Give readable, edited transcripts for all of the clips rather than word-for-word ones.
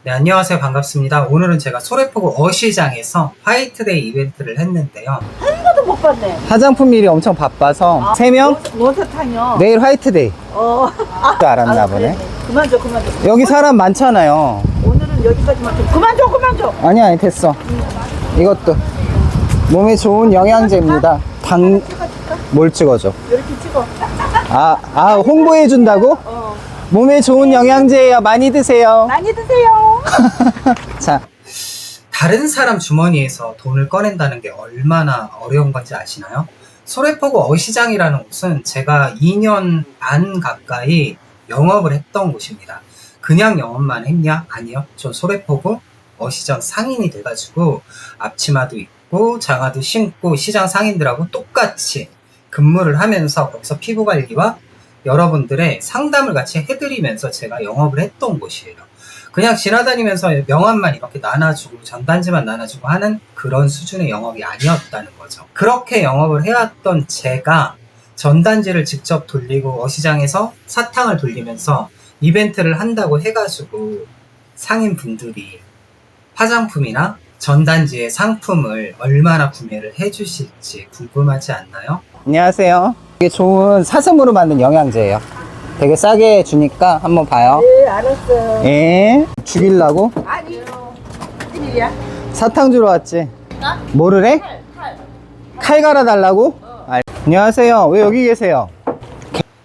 네, 안녕하세요. 반갑습니다. 오늘은 제가 소래포구 어시장에서 화이트데이 이벤트를 했는데요. 하나도 못 봤네. 화장품 일이 엄청 바빠서 3명 뭔 사탕이요? 내일 화이트데이 줄 알았나 보네. 그래. 그만 줘, 그만 줘. 여기 사람 많잖아요. 오늘은 여기까지만 줘. 그만 줘, 그만 줘. 아니 됐어. 이것도 몸에 좋은 영양제입니다. 뭘 찍어줘? 이렇게 찍어. 홍보해 준다고? 몸에 좋은 영양제예요. 많이 드세요. 많이 드세요. 자, 다른 사람 주머니에서 돈을 꺼낸다는 게 얼마나 어려운 건지 아시나요? 소래포구 어시장이라는 곳은 제가 2년 반 가까이 영업을 했던 곳입니다. 그냥 영업만 했냐? 아니요. 저 소래포구 어시장 상인이 돼가지고 앞치마도 입고 장화도 신고 시장 상인들하고 똑같이 근무를 하면서 거기서 피부 관리와 여러분들의 상담을 같이 해드리면서 제가 영업을 했던 곳이에요. 그냥 지나다니면서 명함만 이렇게 나눠주고 전단지만 나눠주고 하는 그런 수준의 영업이 아니었다는 거죠. 그렇게 영업을 해왔던 제가 전단지를 직접 돌리고 어시장에서 사탕을 돌리면서 이벤트를 한다고 해가지고 상인분들이 화장품이나 전단지의 상품을 얼마나 구매를 해주실지 궁금하지 않나요? 안녕하세요. 이게 좋은 사슴으로 만든 영양제예요. 되게 싸게 주니까 한번 봐요. 네, 알았어요. 예? 죽이려고? 아니요. 무슨 일이야? 사탕 주러 왔지. 뭐를 해? 칼 갈아달라고? 안녕하세요. 왜 여기 계세요?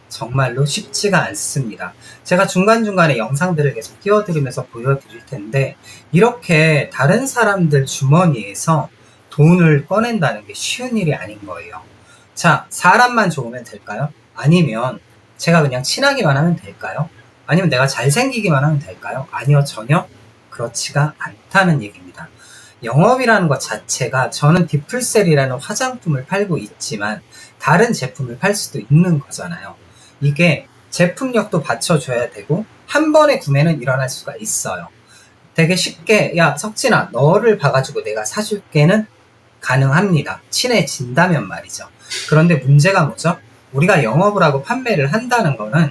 정말로 쉽지가 않습니다. 제가 중간중간에 영상들을 계속 띄워드리면서 보여드릴 텐데 이렇게 다른 사람들 주머니에서 돈을 꺼낸다는 게 쉬운 일이 아닌 거예요. 자, 사람만 좋으면 될까요? 아니면 제가 그냥 친하기만 하면 될까요? 아니면 내가 잘생기기만 하면 될까요? 아니요, 전혀 그렇지가 않다는 얘기입니다. 영업이라는 것 자체가 저는 디플셀이라는 화장품을 팔고 있지만 다른 제품을 팔 수도 있는 거잖아요. 이게 제품력도 받쳐줘야 되고 한 번의 구매는 일어날 수가 있어요. 되게 쉽게 야 석진아 너를 봐가지고 내가 사줄게는 가능합니다. 친해진다면 말이죠. 그런데 문제가 뭐죠? 우리가 영업을 하고 판매를 한다는 거는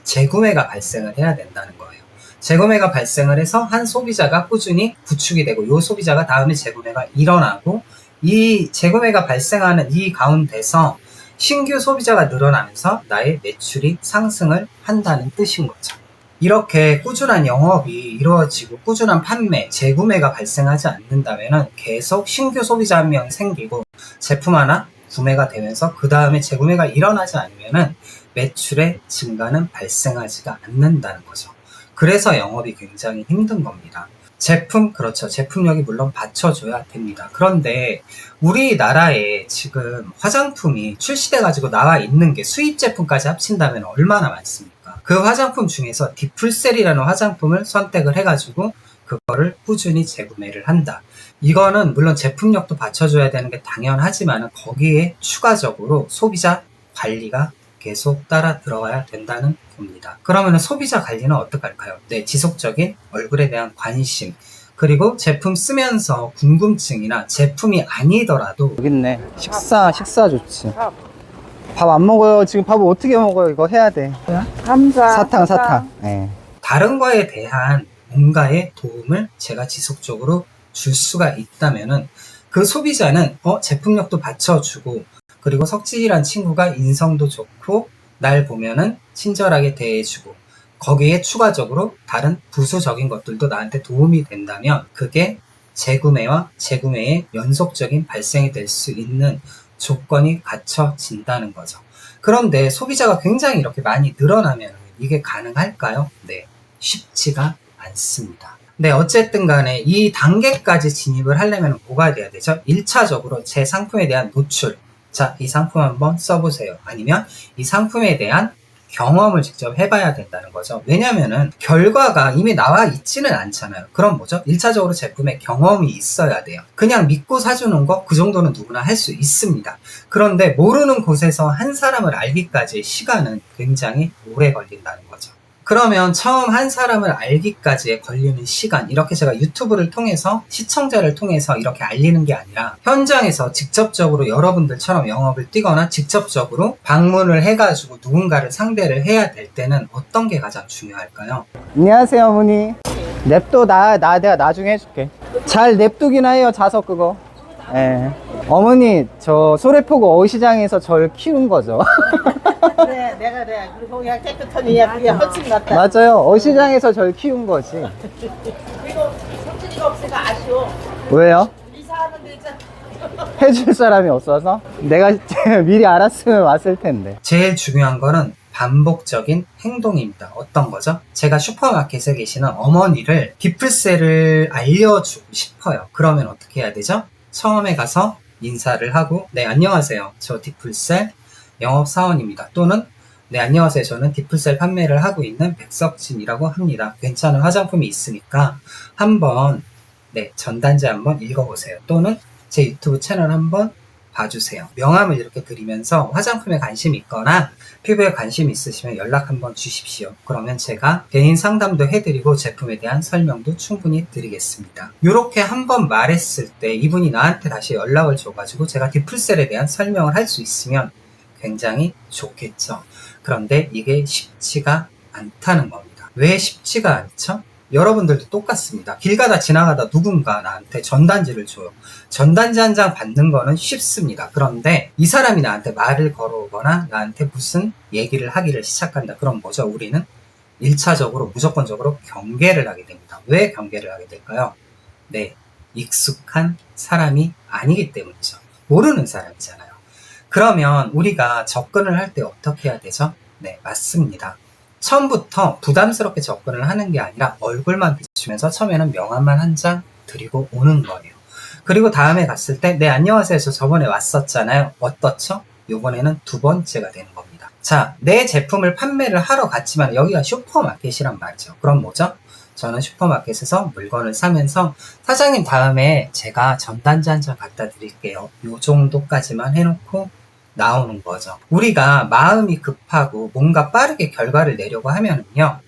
재구매가 발생을 해야 된다는 거예요. 재구매가 발생을 해서 한 소비자가 꾸준히 구축이 되고 이 소비자가 다음에 재구매가 일어나고 이 재구매가 발생하는 이 가운데서 신규 소비자가 늘어나면서 나의 매출이 상승을 한다는 뜻인 거죠. 이렇게 꾸준한 영업이 이루어지고 꾸준한 판매, 재구매가 발생하지 않는다면 계속 신규 소비자 한 명이 생기고 제품 하나 구매가 되면서 그 다음에 재구매가 일어나지 않으면 매출의 증가는 발생하지가 않는다는 거죠. 그래서 영업이 굉장히 힘든 겁니다. 제품, 그렇죠. 제품력이 물론 받쳐줘야 됩니다. 그런데 우리나라에 지금 화장품이 출시돼가지고 나와 있는 게 수입 제품까지 합친다면 얼마나 많습니까? 그 화장품 중에서 디플셀이라는 화장품을 선택을 해가지고 그거를 꾸준히 재구매를 한다. 이거는 물론 제품력도 받쳐줘야 되는 게 당연하지만 거기에 추가적으로 소비자 관리가 계속 따라 들어가야 된다는 겁니다. 그러면 소비자 관리는 어떻게 할까요? 네, 지속적인 얼굴에 대한 관심, 그리고 제품 쓰면서 궁금증이나 제품이 아니더라도 여기 있네. 식사 좋지. 밥 안 먹어요. 지금 밥을 어떻게 먹어요? 이거 해야 돼. 감사. 사탕. 네. 다른 거에 대한 뭔가의 도움을 제가 지속적으로 줄 수가 있다면은 그 소비자는 제품력도 받쳐주고 그리고 석진이란 친구가 인성도 좋고 날 보면은 친절하게 대해주고 거기에 추가적으로 다른 부수적인 것들도 나한테 도움이 된다면 그게 재구매와 재구매의 연속적인 발생이 될 수 있는 조건이 갖춰진다는 거죠. 그런데 소비자가 굉장히 이렇게 많이 늘어나면 이게 가능할까요? 네, 쉽지가 않습니다. 네, 어쨌든 간에 이 단계까지 진입을 하려면 뭐가 돼야 되죠? 1차적으로 제 상품에 대한 노출. 자, 이 상품 한번 써보세요. 아니면 이 상품에 대한 경험을 직접 해봐야 된다는 거죠. 왜냐면은 결과가 이미 나와 있지는 않잖아요. 그럼 뭐죠? 1차적으로 제품의 경험이 있어야 돼요. 그냥 믿고 사주는 거 그 정도는 누구나 할 수 있습니다. 그런데 모르는 곳에서 한 사람을 알기까지 시간은 굉장히 오래 걸린다는 거죠. 그러면 처음 한 사람을 알기까지에 걸리는 시간, 이렇게 제가 유튜브를 통해서 시청자를 통해서 이렇게 알리는 게 아니라 현장에서 직접적으로 여러분들처럼 영업을 뛰거나 직접적으로 방문을 해가지고 누군가를 상대를 해야 될 때는 어떤 게 가장 중요할까요? 안녕하세요, 어머니. 냅둬. 내가 나중에 해줄게. 잘 냅두기나 해요, 자석 그거. 예. 어머니, 저 소래포구 어시장에서 절 키운 거죠. 그래, 내가 그래. 그리고 그냥 깨끗하니 그게 훨씬 낫다. 맞아요. 어시장에서 절 키운 거지. 그리고 성진이가 없으니까 아쉬워. 왜요? 이사하는데 있잖아. 해줄 사람이 없어서? 내가 미리 알았으면 왔을 텐데. 제일 중요한 거는 반복적인 행동입니다. 어떤 거죠? 제가 슈퍼마켓에 계시는 어머니를 디플셀을 알려주고 싶어요. 그러면 어떻게 해야 되죠? 처음에 가서 인사를 하고, 네, 안녕하세요. 저 디플셀 영업사원입니다. 또는 네, 안녕하세요. 저는 디플셀 판매를 하고 있는 백석진이라고 합니다. 괜찮은 화장품이 있으니까 한번 네, 전단지 한번 읽어보세요. 또는 제 유튜브 채널 한번 봐주세요. 명함을 이렇게 드리면서 화장품에 관심이 있거나 피부에 관심이 있으시면 연락 한번 주십시오. 그러면 제가 개인 상담도 해드리고 제품에 대한 설명도 충분히 드리겠습니다. 이렇게 한번 말했을 때 이분이 나한테 다시 연락을 줘가지고 제가 디플셀에 대한 설명을 할 수 있으면 굉장히 좋겠죠. 그런데 이게 쉽지가 않다는 겁니다. 왜 쉽지가 않죠? 여러분들도 똑같습니다. 길 가다 지나가다 누군가 나한테 전단지를 줘요. 전단지 한 장 받는 거는 쉽습니다. 그런데 이 사람이 나한테 말을 걸어오거나 나한테 무슨 얘기를 하기를 시작한다. 그럼 뭐죠? 우리는 1차적으로 무조건적으로 경계를 하게 됩니다. 왜 경계를 하게 될까요? 네, 익숙한 사람이 아니기 때문이죠. 모르는 사람이잖아요. 그러면 우리가 접근을 할 때 어떻게 해야 되죠? 네, 맞습니다. 처음부터 부담스럽게 접근을 하는 게 아니라 얼굴만 비추면서 처음에는 명함만 한 장 드리고 오는 거예요. 그리고 다음에 갔을 때 네, 안녕하세요. 저 저번에 왔었잖아요. 어떻죠? 요번에는 두 번째가 되는 겁니다. 자, 내 제품을 판매를 하러 갔지만 여기가 슈퍼마켓이란 말이죠. 그럼 뭐죠? 저는 슈퍼마켓에서 물건을 사면서 사장님 다음에 제가 전단지 한 장 갖다 드릴게요. 요 정도까지만 해놓고 나오는 거죠. 우리가 마음이 급하고 뭔가 빠르게 결과를 내려고 하면은요,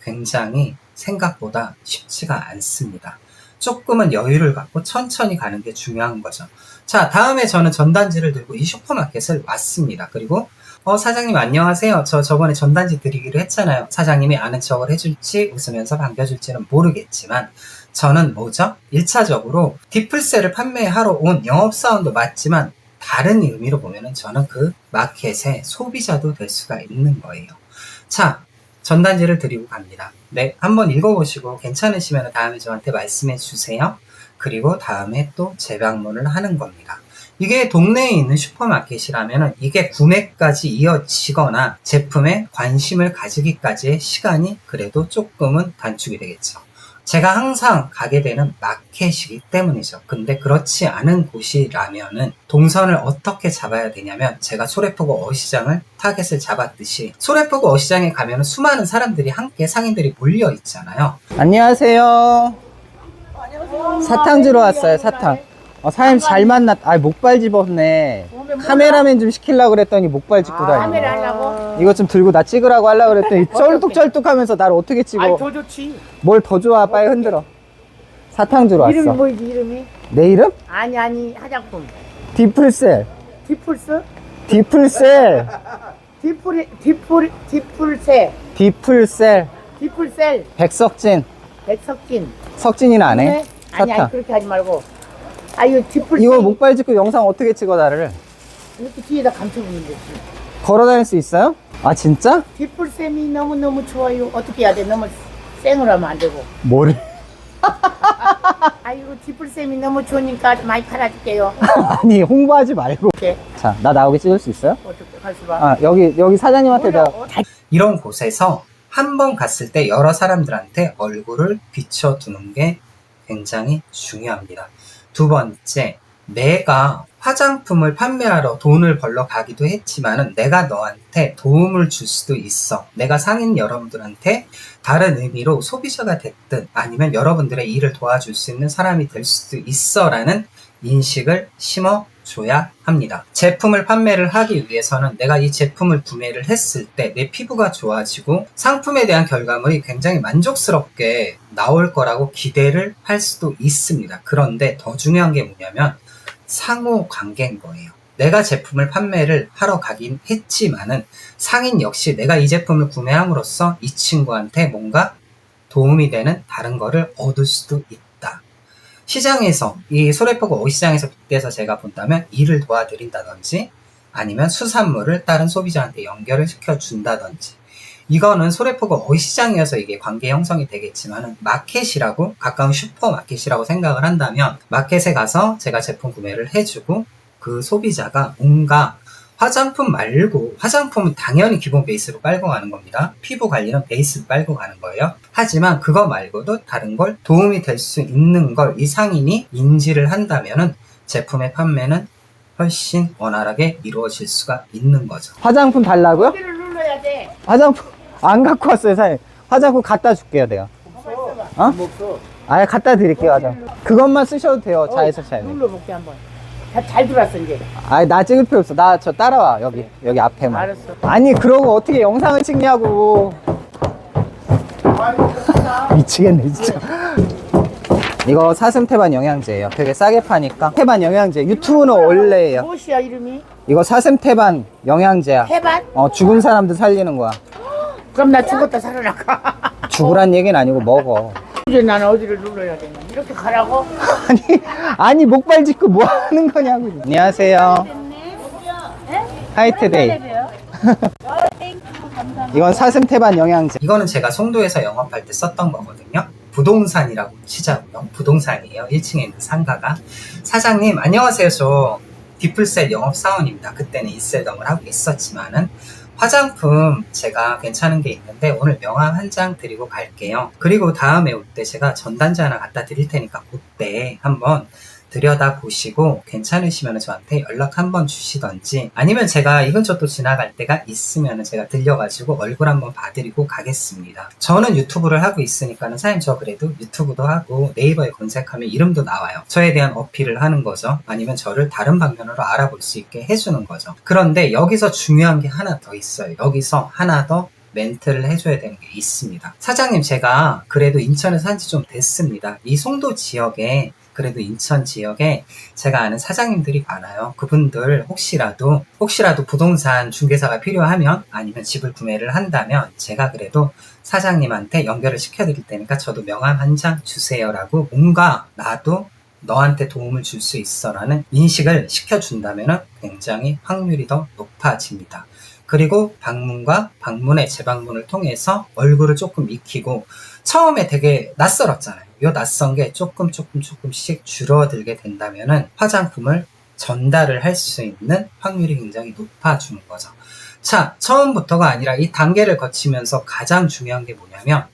굉장히 생각보다 쉽지가 않습니다. 조금은 여유를 갖고 천천히 가는 게 중요한 거죠. 자, 다음에 저는 전단지를 들고 이 슈퍼마켓을 왔습니다. 그리고 사장님 안녕하세요. 저 저번에 전단지 드리기로 했잖아요. 사장님이 아는 척을 해줄지 웃으면서 반겨줄지는 모르겠지만 저는 뭐죠? 1차적으로 디플셀을 판매하러 온 영업사원도 맞지만 다른 의미로 보면은 저는 그 마켓의 소비자도 될 수가 있는 거예요. 자, 전단지를 드리고 갑니다. 네, 한번 읽어보시고 괜찮으시면 다음에 저한테 말씀해 주세요. 그리고 다음에 또 재방문을 하는 겁니다. 이게 동네에 있는 슈퍼마켓이라면 이게 구매까지 이어지거나 제품에 관심을 가지기까지의 시간이 그래도 조금은 단축이 되겠죠. 제가 항상 가게 되는 마켓이기 때문이죠. 근데 그렇지 않은 곳이라면은 동선을 어떻게 잡아야 되냐면 제가 소래포구 어시장을 타겟을 잡았듯이 소래포구 어시장에 가면 수많은 사람들이 함께 상인들이 몰려 있잖아요. 안녕하세요. 사탕 주러 왔어요, 사탕. 사장님 잘 만났. 목발 집었네. 카메라맨 좀 시키려고 그랬더니 목발 짚고 다니네. 카메라 하려고? 이거 좀 들고 나 찍으라고 하려고 그랬더니 쩔뚝쩔뚝 하면서 나를 어떻게 찍어. 아니, 더 좋지. 뭘 더 좋아, 빨리 흔들어. 사탕 주러 이름이 왔어. 뭐지, 이름이? 내 이름? 아니, 화장품. 디플셀. 디플스? 디플셀. 디플세. 디플셀. 디플셀. 백석진. 백석진. 석진이는 안 해? 네? 아니, 사탕. 그렇게 하지 말고. 이거 디플세. 이거 목발 짚고 영상 어떻게 찍어, 나를? 이렇게 뒤에다 감춰보면 되지. 걸어 다닐 수 있어요? 아, 진짜? 디플쌤이 너무너무 좋아요. 어떻게 해야 돼? 너무 생으로 하면 안 되고. 뭐를? 아이고, 디플쌤이 너무 좋으니까 많이 팔아줄게요. 아니, 홍보하지 말고. 어떻게? 자, 나 나오게 찍을 수 있어요? 어떻게 할 수 봐? 여기 사장님한테 내가. 이런 곳에서 한 번 갔을 때 여러 사람들한테 얼굴을 비춰두는 게 굉장히 중요합니다. 두 번째, 내가 화장품을 판매하러 돈을 벌러 가기도 했지만은 내가 너한테 도움을 줄 수도 있어. 내가 상인 여러분들한테 다른 의미로 소비자가 됐든 아니면 여러분들의 일을 도와줄 수 있는 사람이 될 수도 있어 라는 인식을 심어줘야 합니다. 제품을 판매를 하기 위해서는 내가 이 제품을 구매를 했을 때 내 피부가 좋아지고 상품에 대한 결과물이 굉장히 만족스럽게 나올 거라고 기대를 할 수도 있습니다. 그런데 더 중요한 게 뭐냐면 상호 관계인 거예요. 내가 제품을 판매를 하러 가긴 했지만은 상인 역시 내가 이 제품을 구매함으로써 이 친구한테 뭔가 도움이 되는 다른 거를 얻을 수도 있다. 시장에서 이 소래포구 어시장에서 빗대서 제가 본다면 이를 도와드린다든지 아니면 수산물을 다른 소비자한테 연결을 시켜준다든지 이거는 소래포구 어시장이어서 이게 관계 형성이 되겠지만 마켓이라고 가까운 슈퍼마켓이라고 생각을 한다면 마켓에 가서 제가 제품 구매를 해주고 그 소비자가 뭔가 화장품 말고 화장품은 당연히 기본 베이스로 깔고 가는 겁니다. 피부 관리는 베이스로 깔고 가는 거예요. 하지만 그거 말고도 다른 걸 도움이 될 수 있는 걸 이 상인이 인지를 한다면은 제품의 판매는 훨씬 원활하게 이루어질 수가 있는 거죠. 화장품 달라고요? 여기를 눌러야 돼. 화장품 안 갖고 왔어요, 사장님. 화장품 갖다 줄게요, 내가. 어? 먹어. 아, 갖다 드릴게요, 화장품. 그것만 쓰셔도 돼요, 자회사차에는. 눌러볼게 한번. 잘 들어왔어 이제. 아, 나 찍을 필요 없어. 나 저 따라와, 여기 앞에만. 알았어. 아니, 그러고 어떻게 영상을 찍냐고. 미치겠네, 진짜. 이거 사슴태반 영양제예요. 되게 싸게 파니까. 태반 영양제. 유튜브는 원래예요. 무엇이야 이름이? 이거 사슴태반 영양제야. 해반? 죽은 사람들 살리는 거야. 그럼 나 죽었다 살아나가. 죽으란 얘기는 아니고 먹어. 이제 나는 어디를 눌러야 되나? 이렇게 가라고? 아니 목발 짚고 뭐 하는 거냐고. 안녕하세요. 하이트데이. 이건 사슴태반 영양제. 이거는 제가 송도에서 영업할 때 썼던 거거든요. 부동산이라고 치자고요. 부동산이에요. 1층에 있는 상가가. 사장님 안녕하세요. 저 디플셀 영업사원입니다. 그때는 인셀덤을 하고 있었지만은 화장품 제가 괜찮은 게 있는데 오늘 명함 한 장 드리고 갈게요. 그리고 다음에 올 때 제가 전단지 하나 갖다 드릴 테니까 그때 한번 들여다 보시고 괜찮으시면 저한테 연락 한번 주시던지 아니면 제가 이 근처 또 지나갈 때가 있으면 제가 들려가지고 얼굴 한번 봐드리고 가겠습니다. 저는 유튜브를 하고 있으니까는 사장님 저 그래도 유튜브도 하고 네이버에 검색하면 이름도 나와요. 저에 대한 어필을 하는 거죠. 아니면 저를 다른 방면으로 알아볼 수 있게 해주는 거죠. 그런데 여기서 중요한 게 하나 더 있어요. 여기서 하나 더 멘트를 해줘야 되는 게 있습니다. 사장님 제가 그래도 인천에 산 지 좀 됐습니다. 이 송도 지역에 그래도 인천 지역에 제가 아는 사장님들이 많아요. 그분들 혹시라도 부동산 중개사가 필요하면 아니면 집을 구매를 한다면 제가 그래도 사장님한테 연결을 시켜드릴 테니까 저도 명함 한 장 주세요라고 뭔가 나도 너한테 도움을 줄 수 있어 라는 인식을 시켜준다면 굉장히 확률이 더 높아집니다. 그리고 방문과 방문의 재방문을 통해서 얼굴을 조금 익히고 처음에 되게 낯설었잖아요. 이 낯선 게 조금씩 줄어들게 된다면은 화장품을 전달을 할 수 있는 확률이 굉장히 높아지는 거죠. 자, 처음부터가 아니라 이 단계를 거치면서 가장 중요한 게 뭐냐면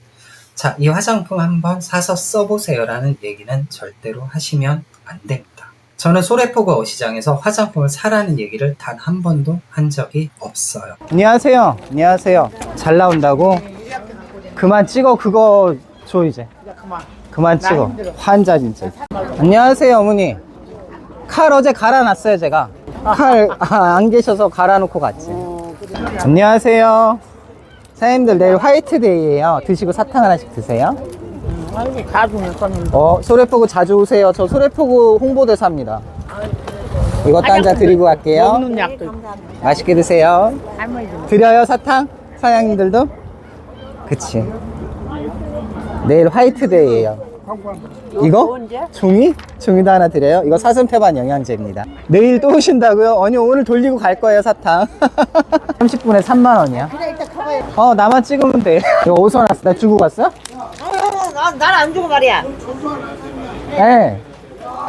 자, 이 화장품 한번 사서 써보세요 라는 얘기는 절대로 하시면 안 됩니다. 저는 소래포구 어시장에서 화장품을 사라는 얘기를 단 한 번도 한 적이 없어요. 안녕하세요. 안녕하세요. 잘 나온다고? 그만 찍어. 그거 줘 이제. 그만 찍어. 환자 진짜. 안녕하세요 어머니. 칼 어제 갈아놨어요 제가. 칼 안 계셔서 갈아놓고 갔지. 안녕하세요. 사장님들 내일 화이트데이예요. 드시고 사탕 하나씩 드세요. 아이고 다 주면 거는. 소래포구 자주 오세요. 저 소래포구 홍보대사입니다. 이것도 한 잔 드리고 갈게요. 먹는 약도 있고. 맛있게 드세요. 할머니 좀. 드려요 사탕? 사장님들도? 그치. 내일 화이트데이예요. 이거? 종이? 종이도 하나 드려요. 이거 사슴태반 영양제입니다. 내일 또 오신다고요? 아니 오늘 돌리고 갈 거예요 사탕. 30분에 3만 원이야. 그래 이따 가봐요. 나만 찍으면 돼. 이거 어디서 났어? 나 주고 갔어? 난 안 주고 말이야. 네.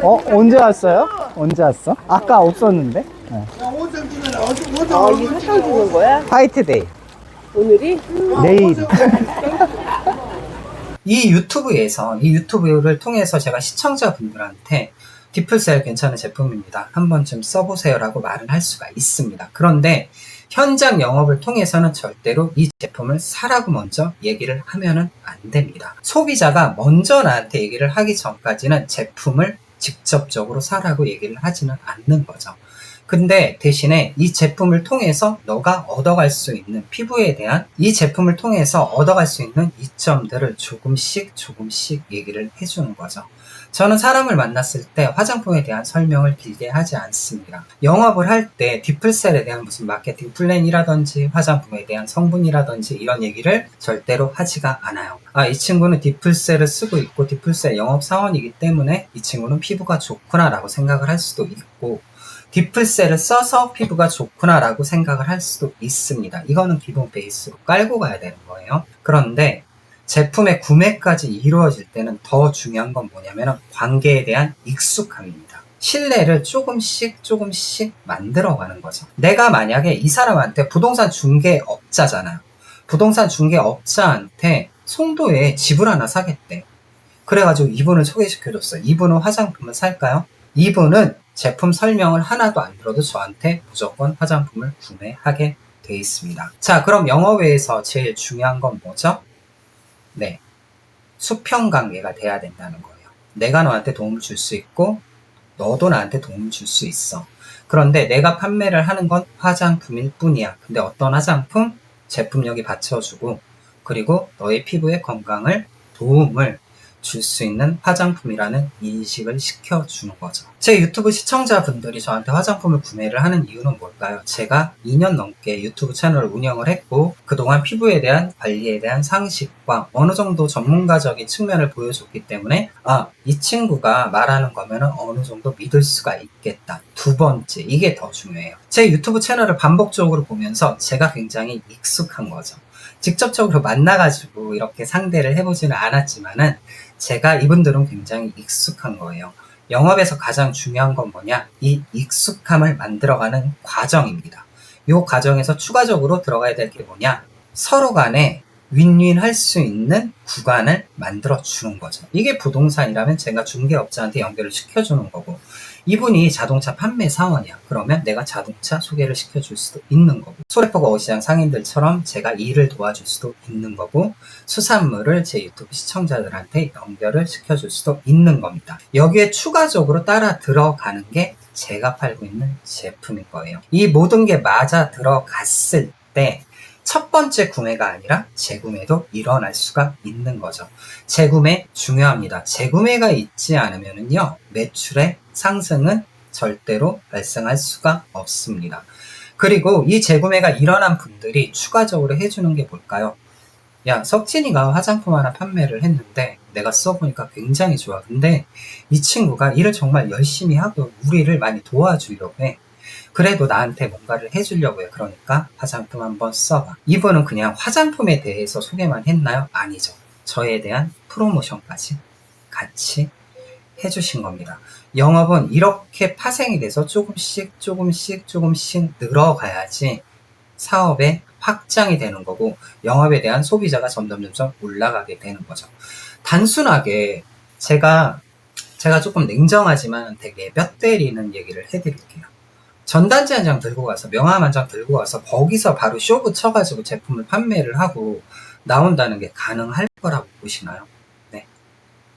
언제 왔어요? 언제 왔어? 아까 없었는데? 네. 이 사탕 주는 거야? 화이트데이. 오늘이? 내일. 이 유튜브를 통해서 제가 시청자분들한테 디플셀 괜찮은 제품입니다. 한 번쯤 써보세요 라고 말을 할 수가 있습니다. 그런데 현장 영업을 통해서는 절대로 이 제품을 사라고 먼저 얘기를 하면은 안 됩니다. 소비자가 먼저 나한테 얘기를 하기 전까지는 제품을 직접적으로 사라고 얘기를 하지는 않는 거죠. 근데 대신에 이 제품을 통해서 너가 얻어갈 수 있는 피부에 대한 이 제품을 통해서 얻어갈 수 있는 이점들을 조금씩 얘기를 해주는 거죠. 저는 사람을 만났을 때 화장품에 대한 설명을 길게 하지 않습니다. 영업을 할 때 디플셀에 대한 무슨 마케팅 플랜이라든지 화장품에 대한 성분이라든지 이런 얘기를 절대로 하지가 않아요. 아, 이 친구는 디플셀을 쓰고 있고 디플셀 영업사원이기 때문에 이 친구는 피부가 좋구나 라고 생각을 할 수도 있고, 디플셀을 써서 피부가 좋구나 라고 생각을 할 수도 있습니다. 이거는 기본 베이스로 깔고 가야 되는 거예요. 그런데 제품의 구매까지 이루어질 때는 더 중요한 건 뭐냐면 관계에 대한 익숙함입니다. 신뢰를 조금씩 만들어가는 거죠. 내가 만약에 이 사람한테 부동산 중개업자잖아요. 부동산 중개업자한테 송도에 집을 하나 사겠대. 그래가지고 이분을 소개시켜줬어요. 이분은 화장품을 살까요? 이분은 제품 설명을 하나도 안 들어도 저한테 무조건 화장품을 구매하게 돼 있습니다. 자, 그럼 영업에서 제일 중요한 건 뭐죠? 네, 수평관계가 돼야 된다는 거예요. 내가 너한테 도움을 줄 수 있고 너도 나한테 도움을 줄 수 있어. 그런데 내가 판매를 하는 건 화장품일 뿐이야. 근데 어떤 화장품? 제품력이 받쳐주고 그리고 너의 피부의 건강을 도움을 줄 수 있는 화장품이라는 인식을 시켜주는 거죠. 제 유튜브 시청자분들이 저한테 화장품을 구매를 하는 이유는 뭘까요? 제가 2년 넘게 유튜브 채널을 운영을 했고 그동안 피부에 대한 관리에 대한 상식과 어느 정도 전문가적인 측면을 보여줬기 때문에 이 친구가 말하는 거면은 어느 정도 믿을 수가 있겠다. 두 번째, 이게 더 중요해요. 제 유튜브 채널을 반복적으로 보면서 제가 굉장히 익숙한 거죠. 직접적으로 만나가지고 이렇게 상대를 해보지는 않았지만은 제가 이분들은 굉장히 익숙한 거예요. 영업에서 가장 중요한 건 뭐냐? 이 익숙함을 만들어가는 과정입니다. 이 과정에서 추가적으로 들어가야 될 게 뭐냐? 서로 간에 윈윈 할 수 있는 구간을 만들어 주는 거죠. 이게 부동산이라면 제가 중개업자한테 연결을 시켜주는 거고, 이분이 자동차 판매 사원이야. 그러면 내가 자동차 소개를 시켜줄 수도 있는 거고, 소래포구 어시장 상인들처럼 제가 일을 도와줄 수도 있는 거고, 수산물을 제 유튜브 시청자들한테 연결을 시켜줄 수도 있는 겁니다. 여기에 추가적으로 따라 들어가는 게 제가 팔고 있는 제품인 거예요. 이 모든 게 맞아 들어갔을 때 첫 번째 구매가 아니라 재구매도 일어날 수가 있는 거죠. 재구매 중요합니다. 재구매가 있지 않으면요, 매출의 상승은 절대로 발생할 수가 없습니다. 그리고 이 재구매가 일어난 분들이 추가적으로 해주는 게 뭘까요? 야, 석진이가 화장품 하나 판매를 했는데 내가 써보니까 굉장히 좋아. 근데 이 친구가 일을 정말 열심히 하고 우리를 많이 도와주려고 해. 그래도 나한테 뭔가를 해주려고 해. 그러니까 화장품 한번 써봐. 이분은 그냥 화장품에 대해서 소개만 했나요? 아니죠. 저에 대한 프로모션까지 같이 해주신 겁니다. 영업은 이렇게 파생이 돼서 조금씩 늘어가야지 사업의 확장이 되는 거고 영업에 대한 소비자가 점점 올라가게 되는 거죠. 단순하게 제가 조금 냉정하지만 되게 뼈 때리는 얘기를 해드릴게요. 전단지 한 장 들고 가서 명함 한 장 들고 가서 거기서 바로 쇼 붙여가지고 제품을 판매를 하고 나온다는 게 가능할 거라고 보시나요? 네,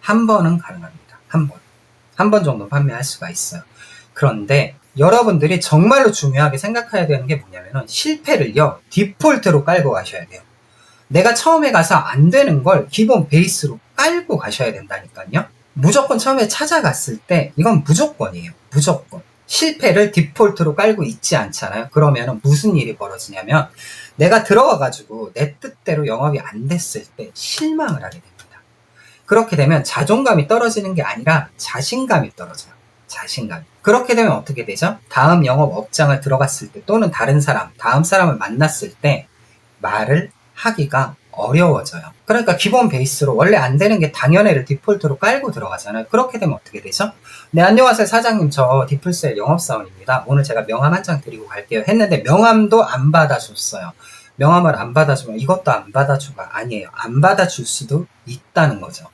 한 번은 가능합니다. 한 번 정도 판매할 수가 있어요. 그런데 여러분들이 정말로 중요하게 생각해야 되는 게 뭐냐면은 실패를요 디폴트로 깔고 가셔야 돼요. 내가 처음에 가서 안 되는 걸 기본 베이스로 깔고 가셔야 된다니까요. 무조건 처음에 찾아갔을 때 이건 무조건이에요. 무조건. 실패를 디폴트로 깔고 있지 않잖아요. 그러면 무슨 일이 벌어지냐면 내가 들어와가지고 내 뜻대로 영업이 안 됐을 때 실망을 하게 됩니다. 그렇게 되면 자존감이 떨어지는 게 아니라 자신감이 떨어져요. 자신감. 그렇게 되면 어떻게 되죠? 다음 영업업장을 들어갔을 때 또는 다른 사람, 다음 사람을 만났을 때 말을 하기가 어려워져요. 그러니까 기본 베이스로 원래 안 되는 게 당연히를 디폴트로 깔고 들어가잖아요. 그렇게 되면 어떻게 되죠? 네, 안녕하세요 사장님, 저 디플셀 영업사원입니다. 오늘 제가 명함 한 장 드리고 갈게요 했는데 명함도 안 받아줬어요. 명함을 안 받아주면 이것도 안 받아줘가 아니에요. 안 받아줄 수도 있다는 거죠.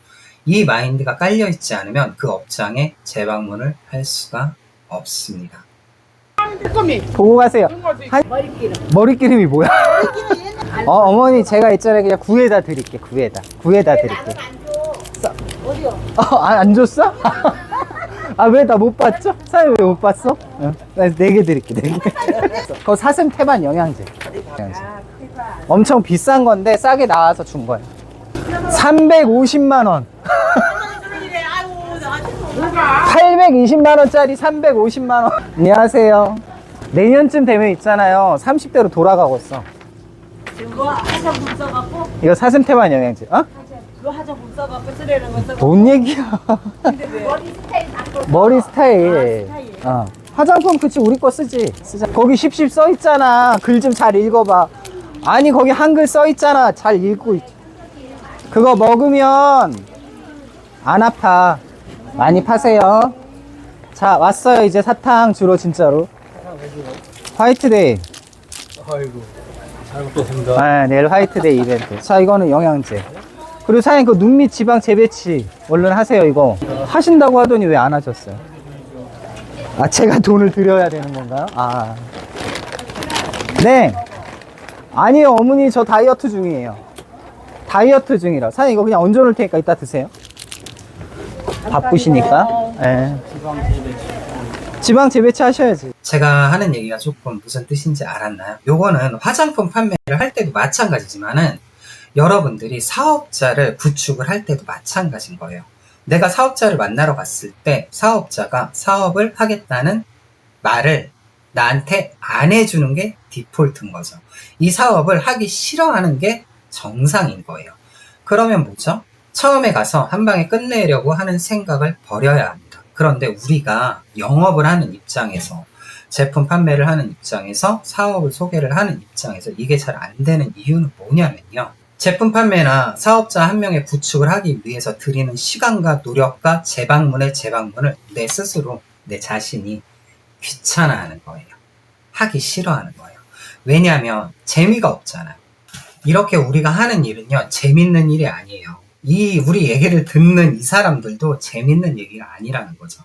이 마인드가 깔려있지 않으면 그 업장에 재방문을 할 수가 없습니다. 보고 가세요. 머리끼리. 머리기름이 뭐야? 어머니 제가 있잖아요. 그냥 구에다 드릴게. 구에다 드릴게. 안 줘. 어디요? 안 줬어? 아, 왜 나 못 봤죠? 사장님 왜 못 봤어? 나 4개 드릴게, 4개. 그거 사슴 태반 영양제. 엄청 비싼 건데 싸게 나와서 준 거예요. 350만 원. 820만 원짜리 350만 원. 안녕하세요. 내년쯤 되면 있잖아요. 30대로 돌아가고 있어. 이거 화장품 써갖고 이거 사슴 태반 영양제. 어? 그거 화장품 써갖고 쓰려는 거 써갖고 뭔 얘기야? 근데 왜? 머리 스타일. 스타일. 화장품 그치 우리 거 쓰지. 쓰자. 거기 십십 써 있잖아. 글 좀 잘 읽어봐. 아니 거기 한글 써 있잖아. 잘 읽고. 그거 먹으면 안 아파. 많이 파세요. 자 왔어요 이제 사탕 주로 진짜로. 화이트데이. 아이고 잘 먹겠습니다. 아, 내일 화이트데이 이벤트. 자 이거는 영양제. 그리고 사장님 그 눈 밑 지방 재배치 얼른 하세요. 이거 하신다고 하더니 왜 안 하셨어요? 아 제가 돈을 드려야 되는 건가요? 아 네. 아니요 어머니 저 다이어트 중이에요. 다이어트 중이라. 사장님 이거 그냥 얹어놓을 테니까 이따 드세요. 바쁘시니까. 네. 지방 재배치 하셔야지. 제가 하는 얘기가 조금 무슨 뜻인지 알았나요? 요거는 화장품 판매를 할 때도 마찬가지지만은 여러분들이 사업자를 구축을 할 때도 마찬가지인 거예요. 내가 사업자를 만나러 갔을 때 사업자가 사업을 하겠다는 말을 나한테 안 해주는 게 디폴트인 거죠. 이 사업을 하기 싫어하는 게 정상인 거예요. 그러면 뭐죠? 처음에 가서 한 방에 끝내려고 하는 생각을 버려야 합니다. 그런데 우리가 영업을 하는 입장에서 제품 판매를 하는 입장에서 사업을 소개를 하는 입장에서 이게 잘 안 되는 이유는 뭐냐면요. 제품 판매나 사업자 한 명의 구축을 하기 위해서 들이는 시간과 노력과 재방문을 내 스스로 내 자신이 귀찮아하는 거예요. 하기 싫어하는 거예요. 왜냐하면 재미가 없잖아요. 이렇게 우리가 하는 일은요 재밌는 일이 아니에요. 우리 얘기를 듣는 이 사람들도 재밌는 얘기가 아니라는 거죠.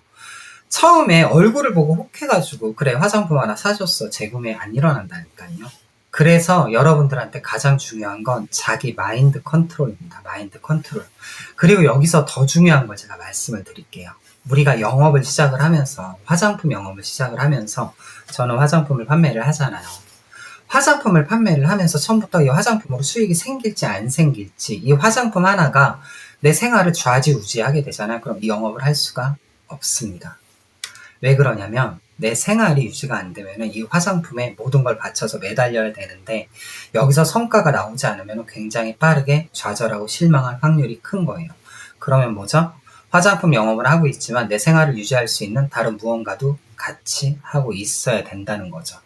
처음에 얼굴을 보고 혹해가지고 그래 화장품 하나 사줬어 재구매 안 일어난다니까요. 그래서 여러분들한테 가장 중요한 건 자기 마인드 컨트롤입니다. 마인드 컨트롤. 그리고 여기서 더 중요한 걸 제가 말씀을 드릴게요. 우리가 영업을 시작을 하면서 화장품 영업을 시작을 하면서 저는 화장품을 판매를 하잖아요. 화장품을 판매를 하면서 처음부터 이 화장품으로 수익이 생길지 안 생길지 이 화장품 하나가 내 생활을 좌지우지하게 되잖아요. 그럼 이 영업을 할 수가 없습니다. 왜 그러냐면 내 생활이 유지가 안 되면 이 화장품에 모든 걸 바쳐서 매달려야 되는데 여기서 성과가 나오지 않으면 굉장히 빠르게 좌절하고 실망할 확률이 큰 거예요. 그러면 뭐죠? 화장품 영업을 하고 있지만 내 생활을 유지할 수 있는 다른 무언가도 같이 하고 있어야 된다는 거죠.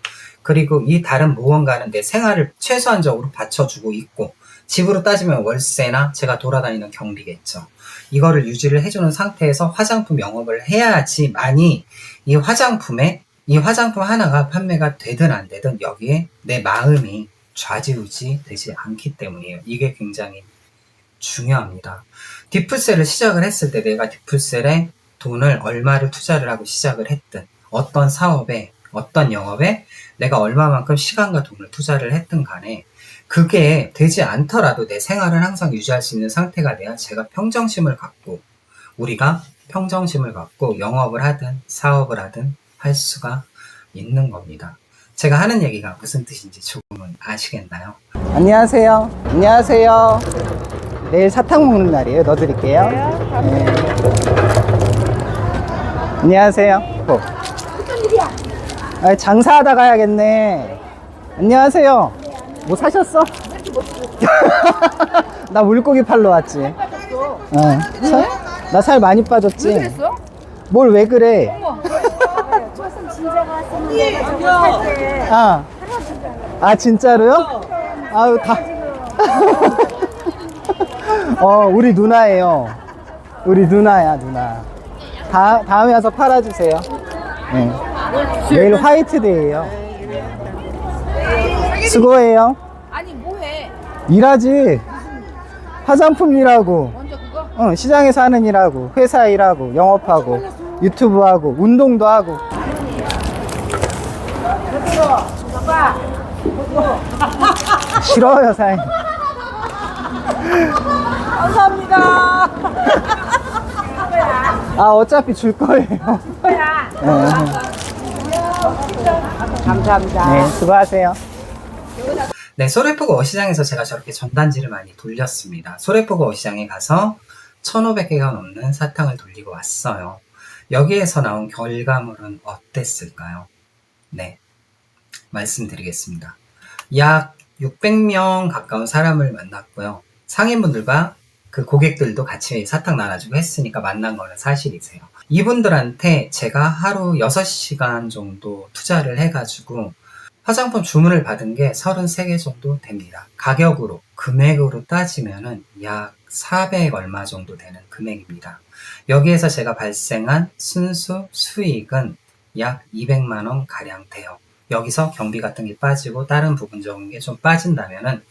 그리고 이 다른 무언가는 내 생활을 최소한적으로 받쳐주고 있고 집으로 따지면 월세나 제가 돌아다니는 경비겠죠. 이거를 유지를 해주는 상태에서 화장품 영업을 해야지만이 이 화장품 하나가 판매가 되든 안 되든 여기에 내 마음이 좌지우지 되지 않기 때문이에요. 이게 굉장히 중요합니다. 디프셀을 시작을 했을 때 내가 디프셀에 돈을 얼마를 투자를 하고 시작을 했든 어떤 사업에 어떤 영업에 내가 얼마만큼 시간과 돈을 투자를 했든 간에 그게 되지 않더라도 내 생활을 항상 유지할 수 있는 상태가 돼야 제가 평정심을 갖고 우리가 평정심을 갖고 영업을 하든 사업을 하든 할 수가 있는 겁니다. 제가 하는 얘기가 무슨 뜻인지 조금은 아시겠나요? 안녕하세요. 안녕하세요. 내일 사탕 먹는 날이에요. 넣어드릴게요. 네. 안녕하세요. 무슨 일이야? 아, 장사하다 가야겠네. 안녕하세요. 뭐 사셨어? 나 물고기 팔러 왔지. 나 살 많이 빠졌지. 왜 그랬어? 뭘 왜 그래? 무슨 진짜가 왔었는데 저거 살때 아 진짜로요? 아유 다. 우리 누나예요. 우리 누나야 누나. 다음에 와서 팔아주세요. 네. 내일 화이트데이예요. 수고해요. 아니 뭐해? 일하지. 화장품 일하고. 먼저 그거? 시장에서 하는 일하고 회사 일하고 영업하고 유튜브 하고 운동도 하고. 싫어요 사장님. 감사합니다. 아, 어차피 줄 거예요. 감사합니다. 네, 수고하세요. 네, 소래포구 어시장에서 제가 저렇게 전단지를 많이 돌렸습니다. 소래포구 어시장에 가서 1,500개가 넘는 사탕을 돌리고 왔어요. 여기에서 나온 결과물은 어땠을까요? 네, 말씀드리겠습니다. 약 600명 가까운 사람을 만났고요. 상인분들과 그 고객들도 같이 사탕 나눠주고 했으니까 만난 거는 사실이세요. 이분들한테 제가 하루 6시간 정도 투자를 해가지고 화장품 주문을 받은 게 33개 정도 됩니다. 가격으로, 금액으로 따지면은 약 400 얼마 정도 되는 금액입니다. 여기에서 제가 발생한 순수 수익은 약 200만원 가량 돼요. 여기서 경비 같은 게 빠지고 다른 부분적인 게 좀 빠진다면은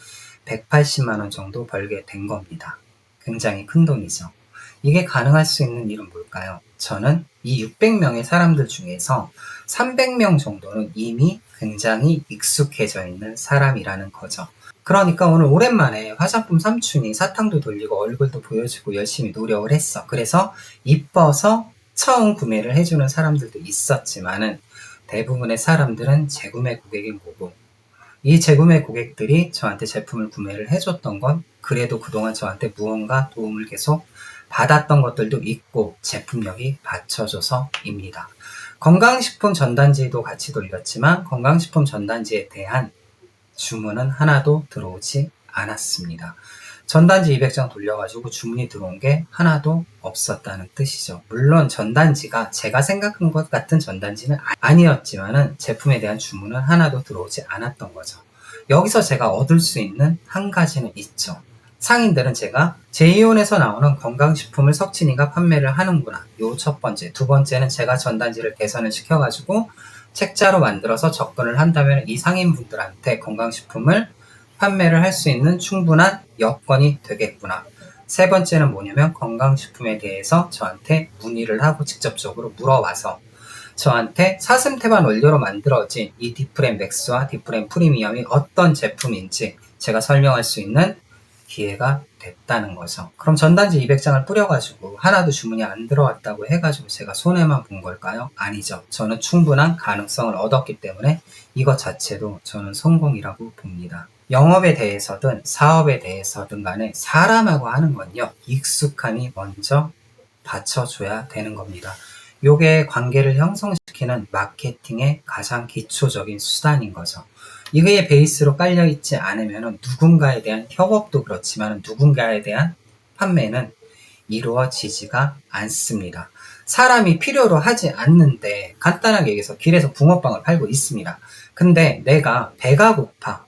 180만원 정도 벌게 된 겁니다. 굉장히 큰 돈이죠. 이게 가능할 수 있는 일은 뭘까요? 저는 이 600명의 사람들 중에서 300명 정도는 이미 굉장히 익숙해져 있는 사람이라는 거죠. 그러니까 오늘 오랜만에 화장품 삼촌이 사탕도 돌리고 얼굴도 보여주고 열심히 노력을 했어. 그래서 이뻐서 처음 구매를 해주는 사람들도 있었지만은 대부분의 사람들은 재구매 고객인 거고, 이 재구매 고객들이 저한테 제품을 구매를 해줬던 건 그래도 그동안 저한테 무언가 도움을 계속 받았던 것들도 있고 제품력이 받쳐줘서입니다. 건강식품 전단지도 같이 돌렸지만 건강식품 전단지에 대한 주문은 하나도 들어오지 않았습니다. 전단지 200장 돌려가지고 주문이 들어온 게 하나도 없었다는 뜻이죠. 물론 전단지가 제가 생각한 것 같은 전단지는 아니었지만은 제품에 대한 주문은 하나도 들어오지 않았던 거죠. 여기서 제가 얻을 수 있는 한 가지는 있죠. 상인들은 제가 제이온에서 나오는 건강식품을 석진이가 판매를 하는구나. 요 첫 번째. 두 번째는 제가 전단지를 개선을 시켜가지고 책자로 만들어서 접근을 한다면 이 상인분들한테 건강식품을 판매를 할 수 있는 충분한 여건이 되겠구나. 세 번째는 뭐냐면 건강식품에 대해서 저한테 문의를 하고 직접적으로 물어봐서 저한테 사슴태반 원료로 만들어진 이 디프렌 맥스와 디프렌 프리미엄이 어떤 제품인지 제가 설명할 수 있는 기회가 됐다는 거죠. 그럼 전단지 200장을 뿌려가지고 하나도 주문이 안 들어왔다고 해가지고 제가 손해만 본 걸까요? 아니죠. 저는 충분한 가능성을 얻었기 때문에 이것 자체도 저는 성공이라고 봅니다. 영업에 대해서든 사업에 대해서든 간에 사람하고 하는 건요, 익숙함이 먼저 받쳐줘야 되는 겁니다. 요게 관계를 형성시키는 마케팅의 가장 기초적인 수단인 거죠. 이거에 베이스로 깔려있지 않으면 누군가에 대한 협업도 그렇지만 누군가에 대한 판매는 이루어지지가 않습니다. 사람이 필요로 하지 않는데 간단하게 얘기해서 길에서 붕어빵을 팔고 있습니다. 근데 내가 배가 고파.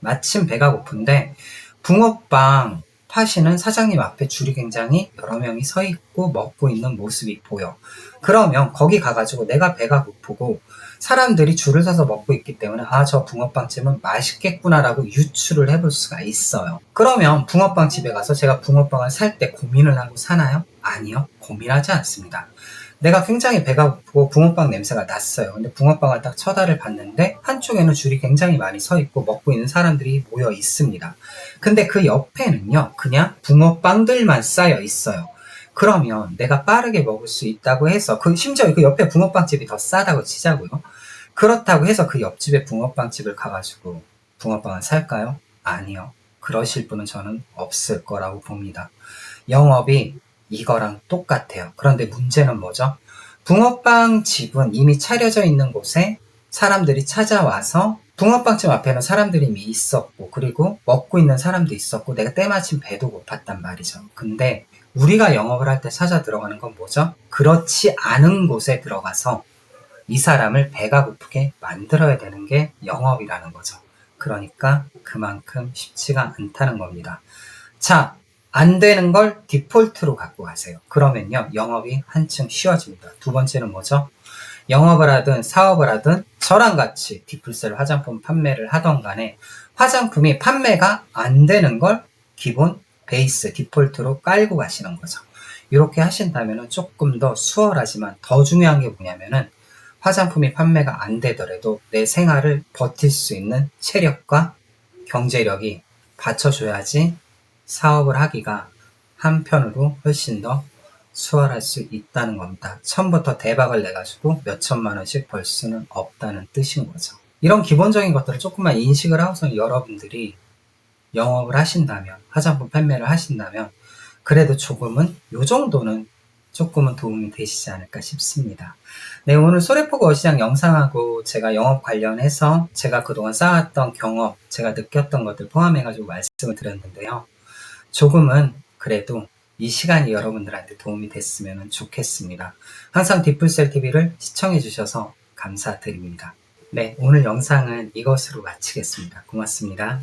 마침 배가 고픈데 붕어빵 파시는 사장님 앞에 줄이 굉장히 여러 명이 서 있고 먹고 있는 모습이 보여. 그러면 거기 가가지고 내가 배가 고프고 사람들이 줄을 서서 먹고 있기 때문에 아, 저 붕어빵집은 맛있겠구나라고 유추를 해볼 수가 있어요. 그러면 붕어빵집에 가서 제가 붕어빵을 살 때 고민을 하고 사나요? 아니요. 고민하지 않습니다. 내가 굉장히 배가 고프고 붕어빵 냄새가 났어요. 근데 붕어빵을 딱 쳐다를 봤는데 한쪽에는 줄이 굉장히 많이 서 있고 먹고 있는 사람들이 모여 있습니다. 근데 그 옆에는요, 그냥 붕어빵들만 쌓여 있어요. 그러면 내가 빠르게 먹을 수 있다고 해서 심지어 그 옆에 붕어빵집이 더 싸다고 치자고요. 그렇다고 해서 그 옆집에 붕어빵집을 가가지고 붕어빵을 살까요? 아니요. 그러실 분은 저는 없을 거라고 봅니다. 영업이 이거랑 똑같아요. 그런데 문제는 뭐죠? 붕어빵 집은 이미 차려져 있는 곳에 사람들이 찾아와서 붕어빵집 앞에는 사람들이 이미 있었고 그리고 먹고 있는 사람도 있었고 내가 때마침 배도 고팠단 말이죠. 근데 우리가 영업을 할 때 찾아 들어가는 건 뭐죠? 그렇지 않은 곳에 들어가서 이 사람을 배가 고프게 만들어야 되는 게 영업이라는 거죠. 그러니까 그만큼 쉽지가 않다는 겁니다. 자, 안 되는 걸 디폴트로 갖고 가세요. 그러면요, 영업이 한층 쉬워집니다. 두 번째는 뭐죠? 영업을 하든 사업을 하든 저랑 같이 디플셀 화장품 판매를 하던 간에 화장품이 판매가 안 되는 걸 기본 베이스 디폴트로 깔고 가시는 거죠. 이렇게 하신다면 조금 더 수월하지만 더 중요한 게 뭐냐면은 화장품이 판매가 안 되더라도 내 생활을 버틸 수 있는 체력과 경제력이 받쳐줘야지 사업을 하기가 한편으로 훨씬 더 수월할 수 있다는 겁니다. 처음부터 대박을 내가지고 몇 천만 원씩 벌 수는 없다는 뜻인 거죠. 이런 기본적인 것들을 조금만 인식을 하고서 여러분들이 영업을 하신다면, 화장품 판매를 하신다면 그래도 조금은 요 정도는 조금은 도움이 되시지 않을까 싶습니다. 네, 오늘 소래포구 어시장 영상하고 제가 영업 관련해서 제가 그동안 쌓았던 경험, 제가 느꼈던 것들 포함해가지고 말씀을 드렸는데요. 조금은 그래도 이 시간이 여러분들한테 도움이 됐으면 좋겠습니다. 항상 뒷불셀TV를 시청해주셔서 감사드립니다. 네, 오늘 영상은 이것으로 마치겠습니다. 고맙습니다.